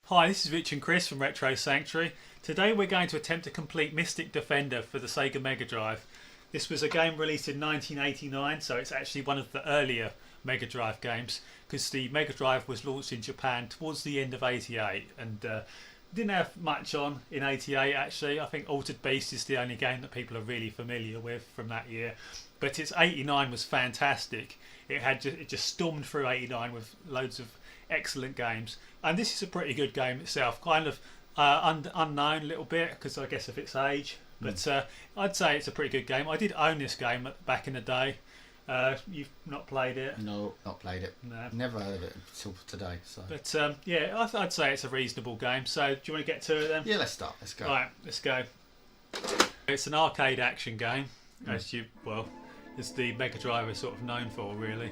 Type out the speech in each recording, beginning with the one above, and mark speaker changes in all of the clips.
Speaker 1: Hi, this is Rich and Chris from Retro Sanctuary. Today we're going to attempt to complete Mystic Defender for the Sega Mega Drive. This was a game released in 1989, so it's actually one of the earlier Mega Drive games, because the Mega Drive was launched in Japan towards the end of '88 and didn't have much on in '88 actually. I think Altered Beast is the only game that people are really familiar with from that year. But its '89 was fantastic. It just stormed through '89 with loads of excellent games, and this is a pretty good game itself. Kind of unknown a little bit because I guess of its age, but I'd say it's a pretty good game. I did own this game back in the day. You've not played it?
Speaker 2: No, not played it.
Speaker 1: No.
Speaker 2: Never heard of it until today. So.
Speaker 1: But yeah, I'd say it's a reasonable game. So do you want to get to it then?
Speaker 2: Yeah, let's start. Let's go.
Speaker 1: Right, let's go. It's an arcade action game, as the Mega Drive is sort of known for, really.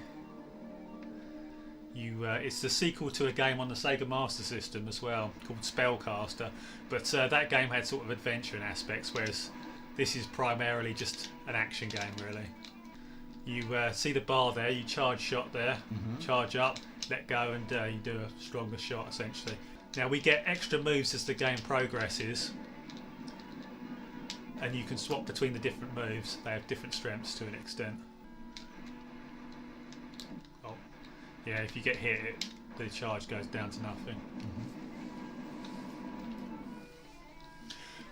Speaker 1: It's the sequel to a game on the Sega Master System as well, called Spellcaster. But that game had sort of adventuring aspects, whereas this is primarily just an action game, really. You see the bar there, you charge shot there, charge up, let go, and you do a stronger shot, essentially. Now we get extra moves as the game progresses, and you can swap between the different moves. They have different strengths to an extent. Oh, yeah, if you get hit, the charge goes down to nothing.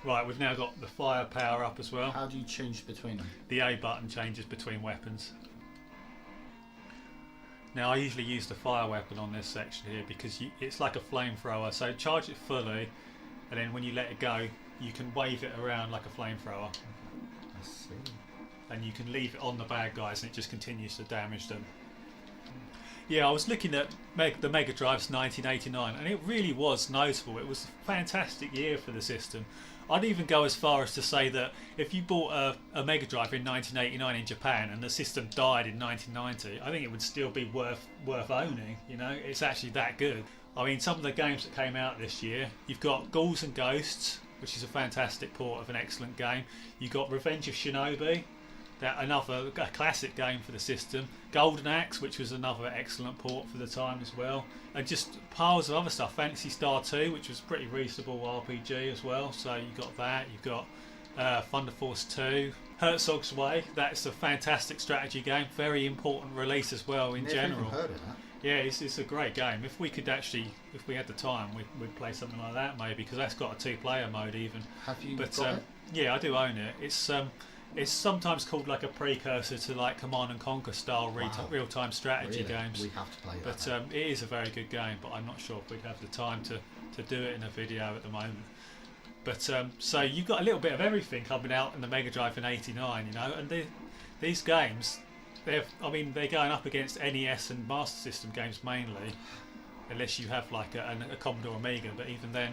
Speaker 1: Right, we've now got the fire power up as well.
Speaker 2: How do you change between them?
Speaker 1: The A button changes between weapons. Now I usually use the fire weapon on this section here because it's like a flamethrower, so charge it fully, and then when you let it go you can wave it around like a flamethrower.
Speaker 2: I see.
Speaker 1: And you can leave it on the bad guys and it just continues to damage them. Yeah, I was looking at the Mega Drive's 1989 and it really was notable. It was a fantastic year for the system. I'd even go as far as to say that if you bought a Mega Drive in 1989 in Japan and the system died in 1990, I think it would still be worth owning. You know, it's actually that good. I mean, some of the games that came out this year, you've got Ghouls and Ghosts, which is a fantastic port of an excellent game. You've got Revenge of Shinobi, a classic game for the system. Golden Axe, which was another excellent port for the time as well. And just piles of other stuff. Fantasy Star 2, which was a pretty reasonable RPG as well. So you got that. You've got Thunder Force 2. Herzog's Way, that's a fantastic strategy game. Very important release as well in general.
Speaker 2: Never even heard of that.
Speaker 1: Yeah, it's a great game. If we had the time, we'd play something like that maybe, because that's got a two-player mode even.
Speaker 2: Have you
Speaker 1: got
Speaker 2: it?
Speaker 1: Yeah, I do own it. It's sometimes called like a precursor to like Command and Conquer style real-time strategy games.
Speaker 2: We have to play that.
Speaker 1: But it is a very good game, but I'm not sure if we'd have the time to do it in a video at the moment. But so you've got a little bit of everything coming out in the Mega Drive in '89, you know, and these games, they're going up against NES and Master System games mainly, unless you have like a Commodore Amiga. But even then,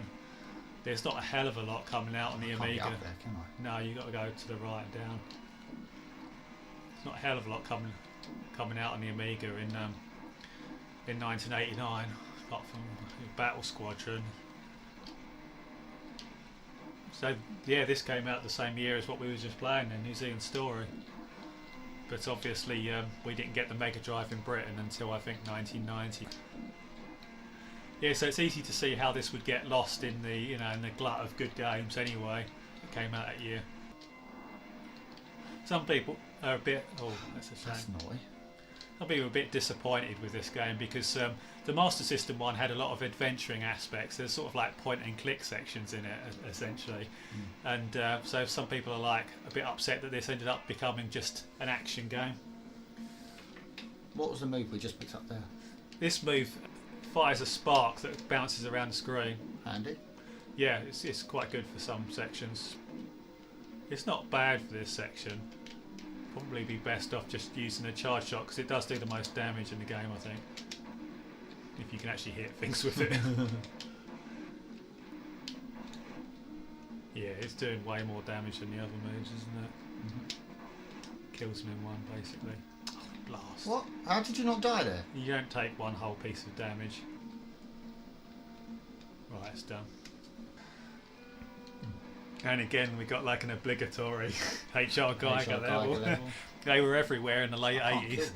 Speaker 1: there's not a hell of a lot coming out on the Amiga.
Speaker 2: Can't get up there, can I?
Speaker 1: No, you got to go to the right and down. There's not a hell of a lot coming out on the Amiga in 1989, apart from Battle Squadron. So yeah, this came out the same year as what we were just playing, the New Zealand Story. But obviously we didn't get the Mega Drive in Britain until I think 1990. Yeah, so it's easy to see how this would get lost in the in the glut of good games anyway that came out that year. Some people are a bit that's a shame.
Speaker 2: That's naughty.
Speaker 1: Some people are a bit disappointed with this game because the Master System one had a lot of adventuring aspects. There's sort of like point and click sections in it essentially, and so some people are like a bit upset that this ended up becoming just an action game.
Speaker 2: What was the move we just picked up there?
Speaker 1: This move fires a spark that bounces around the screen.
Speaker 2: Handy.
Speaker 1: Yeah, it's quite good for some sections. It's not bad for this section. Probably be best off just using a charge shot because it does do the most damage in the game, I think. If you can actually hit things with it. Yeah, it's doing way more damage than the other moves, isn't it? Kills them in one, basically. Blast.
Speaker 2: What? How did you not die there?
Speaker 1: You don't take one whole piece of damage. Right, it's done. And again, we got like an obligatory HR Geiger level. They were everywhere in the late 80s.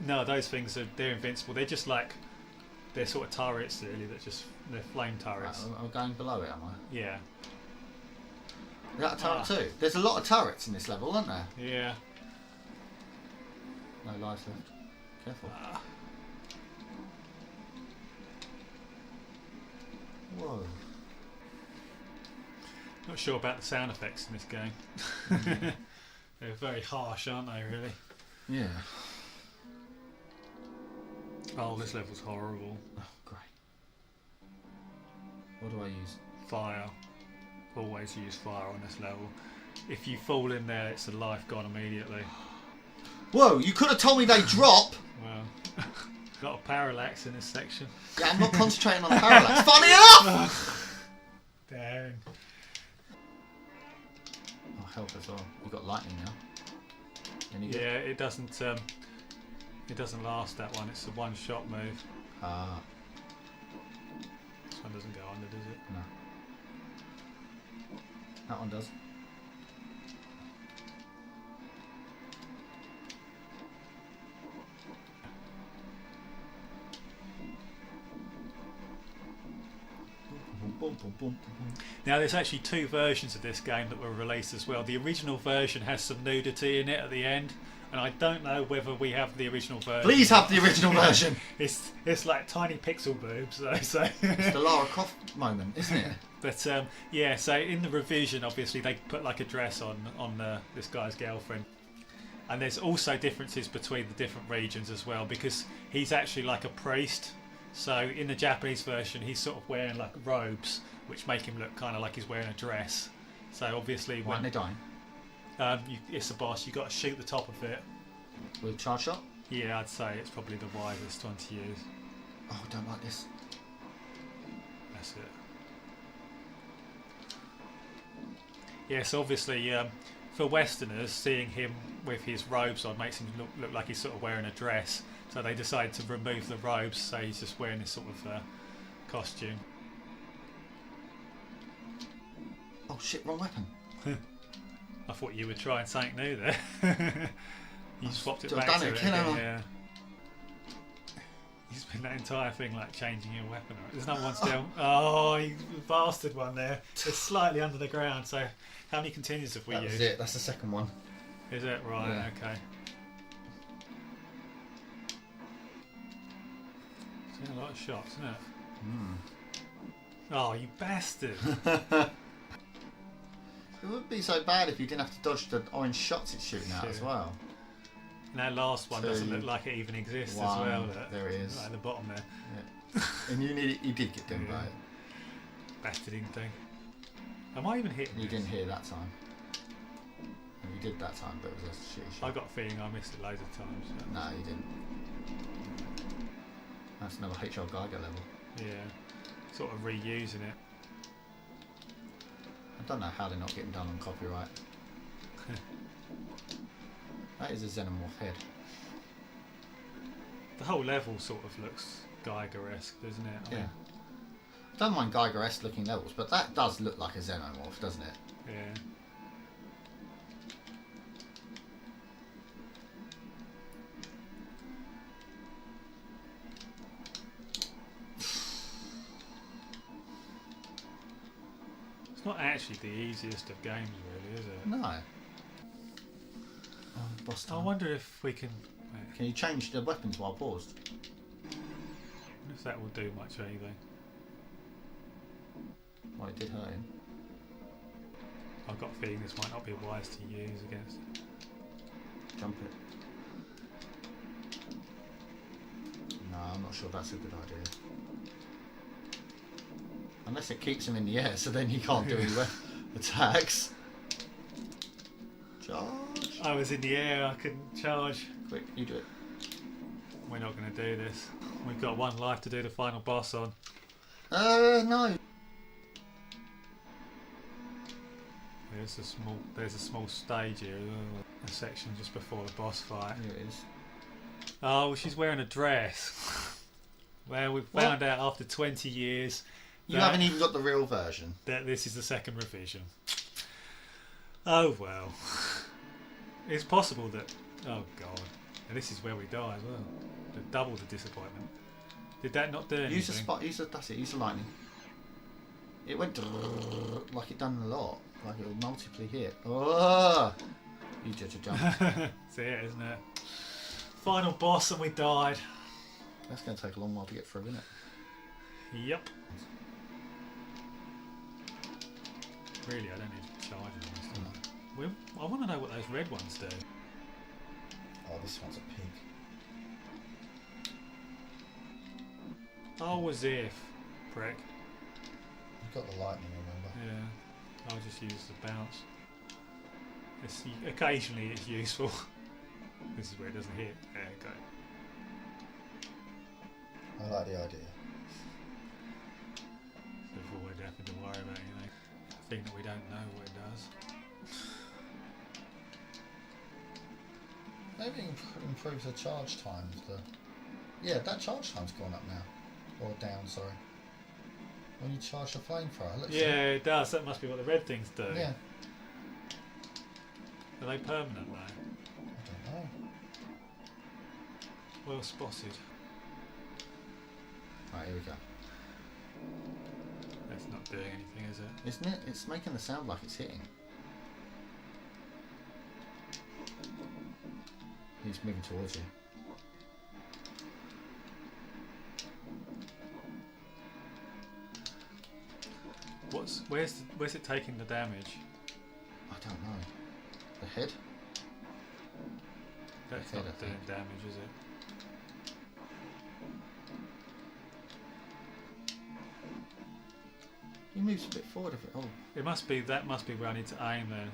Speaker 1: No, those things they're invincible. They're just like they're sort of turrets really that just they're flame turrets.
Speaker 2: Right, I'm going below it, am I?
Speaker 1: Yeah.
Speaker 2: Is that a turret too? There's a lot of turrets in this level, aren't there?
Speaker 1: Yeah.
Speaker 2: No lives left. Careful. Whoa.
Speaker 1: Not sure about the sound effects in this game. They're very harsh, aren't they, really?
Speaker 2: Yeah.
Speaker 1: Oh, this level's horrible.
Speaker 2: Oh, great. What do I use?
Speaker 1: Fire. Always use fire on this level. If you fall in there, it's a life gone immediately.
Speaker 2: Whoa, you could have told me they drop!
Speaker 1: Well, got a parallax in this section.
Speaker 2: Yeah, I'm not concentrating on parallax. Funny enough!
Speaker 1: Dang.
Speaker 2: Oh, help as well. We've got lightning now. Any good?
Speaker 1: Yeah, it doesn't last, that one. It's a one-shot move.
Speaker 2: Ah,
Speaker 1: This one doesn't go under, does it?
Speaker 2: no. That one does.
Speaker 1: Now, there's actually 2 versions of this game that were released as well. The original version has some nudity in it at the end, and I don't know whether we have the original version.
Speaker 2: Please have the original version!
Speaker 1: It's like tiny pixel boobs, though. So.
Speaker 2: It's the Lara Croft moment, isn't it?
Speaker 1: But yeah, so in the revision, obviously they put like a dress on this guy's girlfriend, and there's also differences between the different regions as well, because he's actually like a priest. So in the Japanese version, he's sort of wearing like robes, which make him look kind of like he's wearing a dress. So obviously,
Speaker 2: Why aren't they dying?
Speaker 1: It's a boss, you've got to shoot the top of it.
Speaker 2: With charge shot?
Speaker 1: Yeah, I'd say it's probably the wisest one to use.
Speaker 2: Oh, I don't like this.
Speaker 1: That's it. Yes, obviously, for Westerners, seeing him with his robes on makes him look like he's sort of wearing a dress. So they decided to remove the robes, so he's just wearing this sort of costume.
Speaker 2: Oh shit, wrong weapon.
Speaker 1: I thought you would try something new there. You swapped it
Speaker 2: I've
Speaker 1: back
Speaker 2: done
Speaker 1: to
Speaker 2: it
Speaker 1: it
Speaker 2: again,
Speaker 1: again,
Speaker 2: haven't I?
Speaker 1: yeah. You spent that entire thing like changing your weapon. There's another one still. Oh, you bastard one there. It's slightly under the ground, so how many continues have we
Speaker 2: That
Speaker 1: used?
Speaker 2: was it, that's the second one.
Speaker 1: Is it? Right,
Speaker 2: Yeah.
Speaker 1: okay. It's been a lot of shots, isn't it? Oh, you bastard!
Speaker 2: It wouldn't be so bad if you didn't have to dodge the orange shots it's shooting out as
Speaker 1: Sure.
Speaker 2: well.
Speaker 1: And that last one
Speaker 2: 2,
Speaker 1: doesn't look like it even exists as
Speaker 2: 1,
Speaker 1: well. Look.
Speaker 2: there it is.
Speaker 1: Right at the bottom there.
Speaker 2: Yeah. And you did get done by it.
Speaker 1: Bastarding thing. Am I even hitting
Speaker 2: You
Speaker 1: this?
Speaker 2: didn't hear that time. And you did that time, but it was a shitty
Speaker 1: I
Speaker 2: shot.
Speaker 1: got a feeling I missed it loads of times. So.
Speaker 2: No, you didn't. That's another HR Geiger level.
Speaker 1: Yeah. Sort of reusing it.
Speaker 2: I don't know how they're not getting done on copyright. That is a Xenomorph head.
Speaker 1: The whole level sort of looks Geiger-esque, doesn't it? I
Speaker 2: Yeah.
Speaker 1: mean,
Speaker 2: I don't mind Geiger-esque looking levels, but that does look like a Xenomorph, doesn't it?
Speaker 1: yeah. It's not actually the easiest of games, really, is it?
Speaker 2: No. Oh, boss
Speaker 1: I
Speaker 2: time.
Speaker 1: wonder if we can. Wait,
Speaker 2: Can you change the weapons while paused?
Speaker 1: wonder if that will do much anything.
Speaker 2: Well, it did hurt him.
Speaker 1: I've got a feeling this might not be wise to use against it.
Speaker 2: Jump it. No, I'm not sure that's a good idea. Unless it keeps him in the air, so then he can't do any attacks. Charge!
Speaker 1: I was in the air, I couldn't charge.
Speaker 2: Quick, you do it.
Speaker 1: We're not going to do this. We've got one life to do the final boss on.
Speaker 2: No.
Speaker 1: There's a small stage here, a section just before the boss fight.
Speaker 2: Here it is.
Speaker 1: Oh, she's wearing a dress. Well, we've found out after 20 years
Speaker 2: You haven't even got the real version.
Speaker 1: that this is the second revision. Oh well. It's possible that. Oh god. And this is where we die as well. Double the disappointment. Did that not do anything?
Speaker 2: Use a spot. That's it. Use the lightning. It went like it done a lot. Like it would multiply hit. Oh! You judge a jump.
Speaker 1: That's it, isn't it? Final boss, and we died.
Speaker 2: That's going to take a long while to get through, isn't it?
Speaker 1: Yep. Really, I don't need to charge them. I want to know what those red ones do.
Speaker 2: Oh, this one's a pig.
Speaker 1: Oh, as if. Prick.
Speaker 2: You've got the lightning, remember?
Speaker 1: Yeah. I'll just use the bounce. Occasionally it's useful. This is where it doesn't hit. There you go.
Speaker 2: I like the idea.
Speaker 1: Avoid having to worry about anything. A thing that we don't know what it does.
Speaker 2: Maybe it improves the charge time. Yeah, that charge time's gone up now. Or down, sorry. When you charge the flamethrower.
Speaker 1: Yeah, it does. That must be what the red things do.
Speaker 2: Yeah.
Speaker 1: Are they permanent though?
Speaker 2: I don't know.
Speaker 1: Well spotted.
Speaker 2: Right, here we go.
Speaker 1: That's not doing anything, is it?
Speaker 2: Isn't it? It's making the sound like it's hitting. He's moving towards you.
Speaker 1: Where's it taking the damage?
Speaker 2: I don't know. The head?
Speaker 1: That's
Speaker 2: The head,
Speaker 1: not
Speaker 2: I
Speaker 1: doing
Speaker 2: think.
Speaker 1: damage, is it?
Speaker 2: He moves a bit forward of it. Oh,
Speaker 1: That must be where I need to aim then.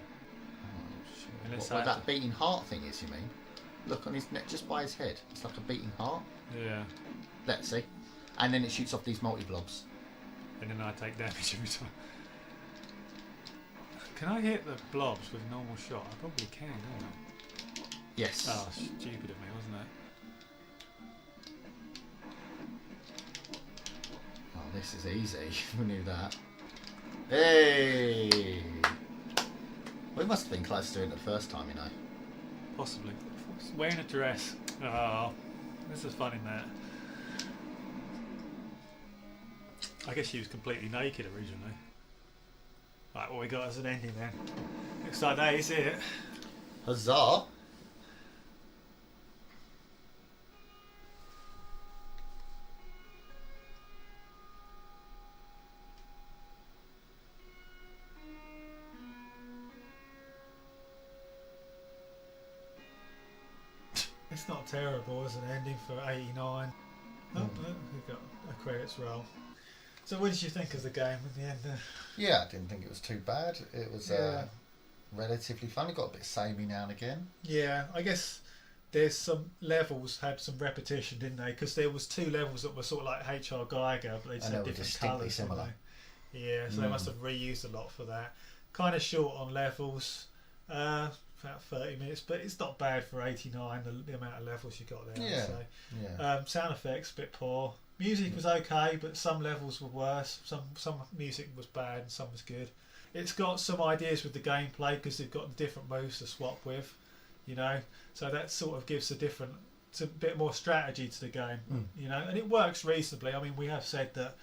Speaker 2: shit.
Speaker 1: Unless
Speaker 2: Where
Speaker 1: I
Speaker 2: that
Speaker 1: have to-
Speaker 2: beating heart thing is, you mean? Look on his neck, just by his head. It's like a beating heart.
Speaker 1: Yeah.
Speaker 2: Let's see. And then it shoots off these multi-blobs.
Speaker 1: And then I take damage every time. Can I hit the blobs with a normal shot? I probably can, can't I?
Speaker 2: Yes.
Speaker 1: Oh, stupid of me, wasn't it?
Speaker 2: Oh, this is easy. We knew that. Hey! We must have been close to doing it the first time, you know.
Speaker 1: Possibly. Wearing a dress. Oh, this is fun in that. I guess she was completely naked originally. Right, what we got as an ending then? Looks like that is it.
Speaker 2: Huzzah!
Speaker 1: It's not terrible as an ending for 89. Oh, no, we've got a credits roll. So what did you think of the game at the end?
Speaker 2: Yeah, I didn't think it was too bad. It was
Speaker 1: Yeah.
Speaker 2: relatively fun. It got a bit samey now and again.
Speaker 1: Yeah, I guess there's some levels had some repetition, didn't they? Because there was 2 levels that were sort of like HR Geiger, but they just
Speaker 2: And
Speaker 1: had
Speaker 2: they were
Speaker 1: different
Speaker 2: distinctly
Speaker 1: colours.
Speaker 2: similar.
Speaker 1: Yeah, so they must have reused a lot for that. Kind of short on levels, about 30 minutes, but it's not bad for 89. The amount of levels you got there.
Speaker 2: Yeah.
Speaker 1: So.
Speaker 2: Yeah.
Speaker 1: Sound effects a bit poor. Music was okay, but some levels were worse. Some music was bad, and some was good. It's got some ideas with the gameplay because they've got the different moves to swap with, you know. So that sort of gives a bit more strategy to the game, you know. And it works reasonably. I mean, we have said that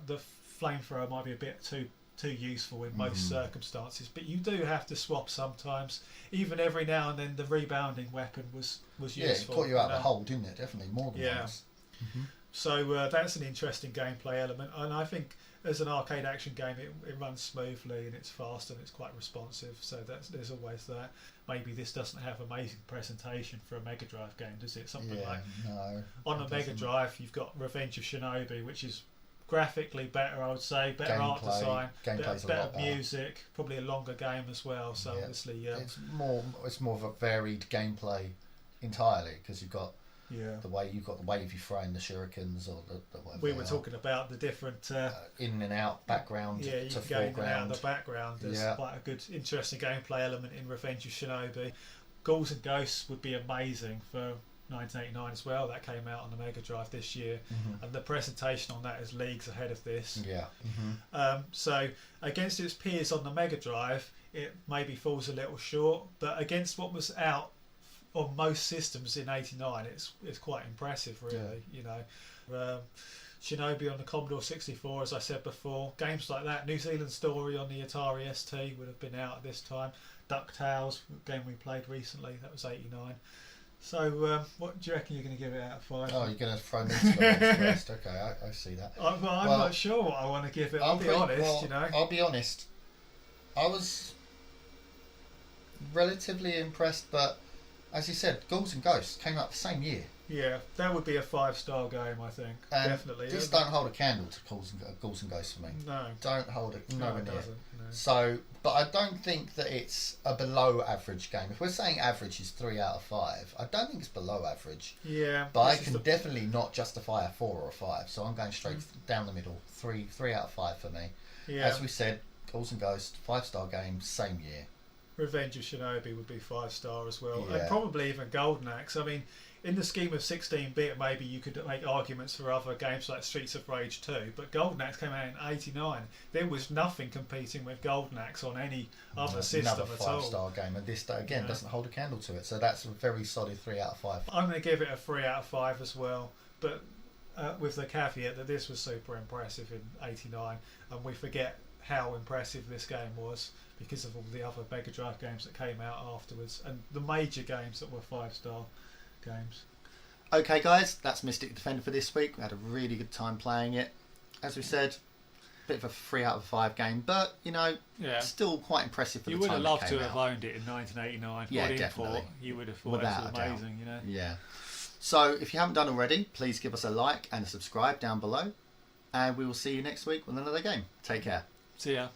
Speaker 1: the flamethrower might be a bit too useful in most circumstances, but you do have to swap sometimes. Even every now and then, the rebounding weapon was
Speaker 2: Yeah, it
Speaker 1: useful.
Speaker 2: caught you out of
Speaker 1: know.
Speaker 2: the hole, didn't it? Definitely more than
Speaker 1: Yeah.
Speaker 2: once.
Speaker 1: So that's an interesting gameplay element, and I think as an arcade action game, it runs smoothly and it's fast and it's quite responsive. So there's always that. Maybe this doesn't have amazing presentation for a Mega Drive game, does it? Something
Speaker 2: Yeah,
Speaker 1: like
Speaker 2: no.
Speaker 1: on a
Speaker 2: it
Speaker 1: Mega
Speaker 2: doesn't.
Speaker 1: Drive, you've got Revenge of Shinobi, which is graphically better, I would say, better art
Speaker 2: Gameplay-
Speaker 1: design,
Speaker 2: gameplay's a
Speaker 1: better
Speaker 2: lot better.
Speaker 1: music, probably a longer game as well. So
Speaker 2: Yeah.
Speaker 1: obviously,
Speaker 2: It's more of a varied gameplay entirely because you've got
Speaker 1: yeah.
Speaker 2: the way you've wave you throwing the shurikens or the whatever.
Speaker 1: We
Speaker 2: they
Speaker 1: were
Speaker 2: are.
Speaker 1: talking about the different.
Speaker 2: In and out, background
Speaker 1: Yeah, you
Speaker 2: to
Speaker 1: can go in and out
Speaker 2: foreground.
Speaker 1: of the background. There's
Speaker 2: Yeah.
Speaker 1: quite a good, interesting gameplay element in Revenge of Shinobi. Ghouls and Ghosts would be amazing for 1989 as well. That came out on the Mega Drive this year, and the presentation on that is leagues ahead of this.
Speaker 2: Yeah.
Speaker 1: So against its peers on the Mega Drive, it maybe falls a little short, but against what was out on most systems in '89, it's quite impressive, really. You know, Shinobi on the Commodore 64, as I said before, games like that. New Zealand Story on the Atari ST would have been out at this time. DuckTales, a game we played recently, that was '89. So, what do you reckon you're going to give it out of 5?
Speaker 2: Oh, you're going to throw me into the box first. Okay, I see that.
Speaker 1: I'm not sure what I want to give it. I'll be honest, you know.
Speaker 2: I'll be honest. I was relatively impressed, but as you said, Ghouls and Ghosts came out the same year.
Speaker 1: Yeah, that would be a 5-star game, I think.
Speaker 2: And
Speaker 1: definitely.
Speaker 2: This don't hold a candle to Ghouls and Ghosts for me.
Speaker 1: No.
Speaker 2: Don't hold it nowhere near.
Speaker 1: It doesn't. No.
Speaker 2: So, but I don't think that it's a below average game. If we're saying average is 3 out of 5, I don't think it's below average.
Speaker 1: Yeah.
Speaker 2: But I can definitely not justify a 4 or a 5. So I'm going straight down the middle. 3 out of 5 for me.
Speaker 1: Yeah.
Speaker 2: As we said, Ghouls and Ghosts, 5-star game, same year.
Speaker 1: Revenge of Shinobi would be 5-star as well,
Speaker 2: Yeah.
Speaker 1: and probably even Golden Axe. I mean, in the scheme of 16-bit, maybe you could make arguments for other games like Streets of Rage 2, but Golden Axe came out in '89. There was nothing competing with Golden Axe on any other system
Speaker 2: Another
Speaker 1: at all.
Speaker 2: 5-star game, and this again doesn't hold a candle to it. So that's a very solid 3 out of 5.
Speaker 1: I'm going to give it a 3 out of 5 as well, but with the caveat that this was super impressive in '89, and we forget how impressive this game was because of all the other Mega Drive games that came out afterwards, and the major games that were 5-star games.
Speaker 2: Okay guys, that's Mystic Defender for this week. We had a really good time playing it. As we said, a bit of a 3 out of 5 game, but you know, still quite impressive for the time.
Speaker 1: You would have loved
Speaker 2: it
Speaker 1: to
Speaker 2: came
Speaker 1: have
Speaker 2: out.
Speaker 1: owned it in 1989.
Speaker 2: Yeah,
Speaker 1: What
Speaker 2: definitely.
Speaker 1: import, you would have thought
Speaker 2: Without
Speaker 1: it was
Speaker 2: a doubt.
Speaker 1: amazing, you know.
Speaker 2: Yeah. So if you haven't done already, please give us a like and a subscribe down below, and we will see you next week with another game. Take care.
Speaker 1: See ya.